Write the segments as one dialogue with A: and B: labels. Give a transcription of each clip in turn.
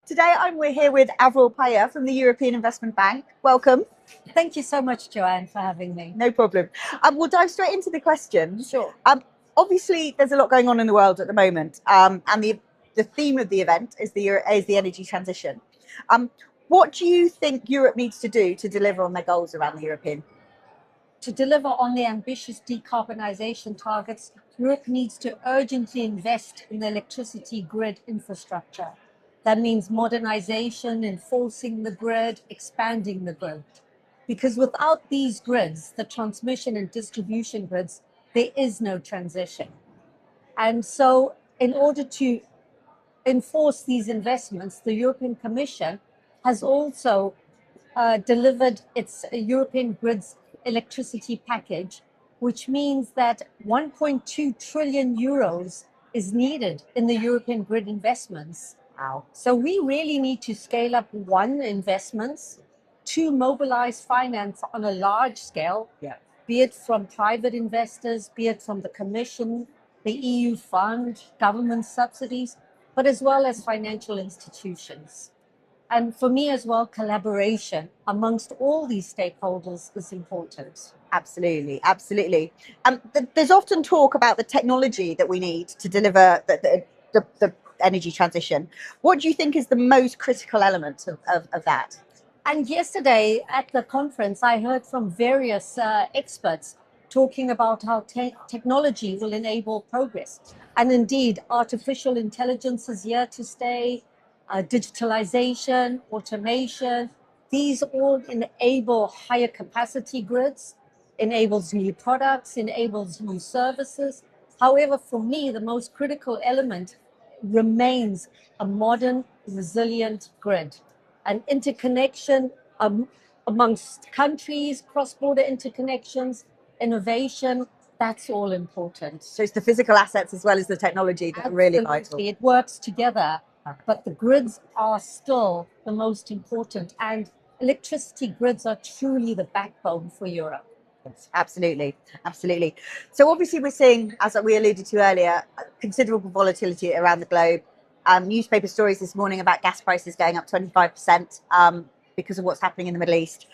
A: Today we're here with Avrille PALHA from the European Investment Bank. Welcome.
B: Thank you so much, Joanne, for having me.
A: No problem. We'll dive straight into the questions.
B: Sure.
A: Obviously, there's a lot going on in the world at the moment, and the theme of the event is the energy transition. What do you think Europe needs to do to deliver on their goals around the European?
B: To deliver on the ambitious decarbonisation targets, Europe needs to urgently invest in the electricity grid infrastructure. That means modernization, enforcing the grid, expanding the grid. Because without these grids, the transmission and distribution grids, there is no transition. And so in order to enforce these investments, the European Commission has also delivered its European grids electricity package, which means that 1.2 trillion euros is needed in the European grid investments.
A: Wow.
B: So we really need to scale up, one, investments, two, mobilize finance on a large scale, be it from private investors, be it from the Commission, the EU fund, government subsidies, but as well as financial institutions. And for me as well, collaboration amongst all these stakeholders is important.
A: Absolutely, absolutely. There's often talk about the technology that we need to deliver the energy transition. What do you think is the most critical element of that?
B: And yesterday at the conference, I heard from various experts talking about how technology will enable progress. And indeed, artificial intelligence is here to stay, digitalization, automation. These all enable higher capacity grids, enables new products, enables new services. However, for me, the most critical element remains a modern, resilient grid. An interconnection amongst countries, cross-border interconnections, innovation, that's all important.
A: So it's the physical assets as well as the technology that are really vital.
B: It works together, but the grids are still the most important, and electricity grids are truly the backbone for Europe.
A: Yes, absolutely, absolutely. So obviously we're seeing, as we alluded to earlier, considerable volatility around the globe. Newspaper stories this morning about gas prices going up 25% because of what's happening in the Middle East.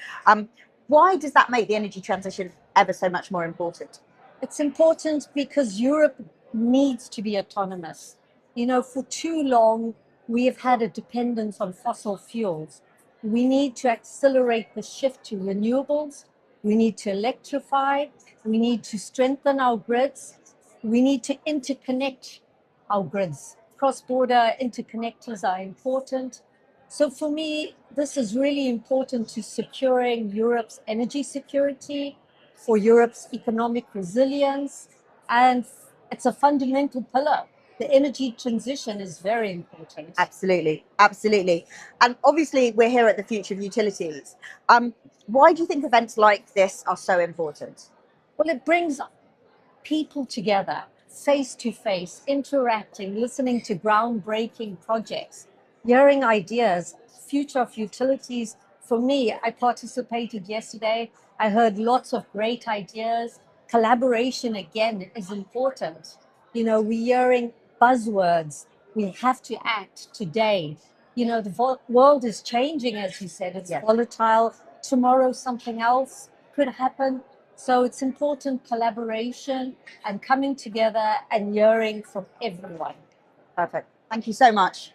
A: Why does that make the energy transition ever so much more important?
B: It's important because Europe needs to be autonomous. You know, for too long, we have had a dependence on fossil fuels. We need to accelerate the shift to renewables. We need to electrify. We need to strengthen our grids. We need to interconnect our grids. Cross-border interconnectors are important. So for me, this is really important to securing Europe's energy security, for Europe's economic resilience, and it's a fundamental pillar. The energy transition is very important.
A: Absolutely, absolutely. And obviously we're here at the Future of Utilities. Why do you think events like this are so important?
B: Well, it brings people together, face to face, interacting, listening to groundbreaking projects, hearing ideas. Future of Utilities, for me, I participated yesterday. I heard lots of great ideas. Collaboration, again, is important. You know, we're hearing buzzwords. We have to act today. You know, the world is changing, as you said. It's volatile. Tomorrow, something else could happen. So it's important collaboration and coming together and hearing from everyone.
A: Perfect. Thank you so much.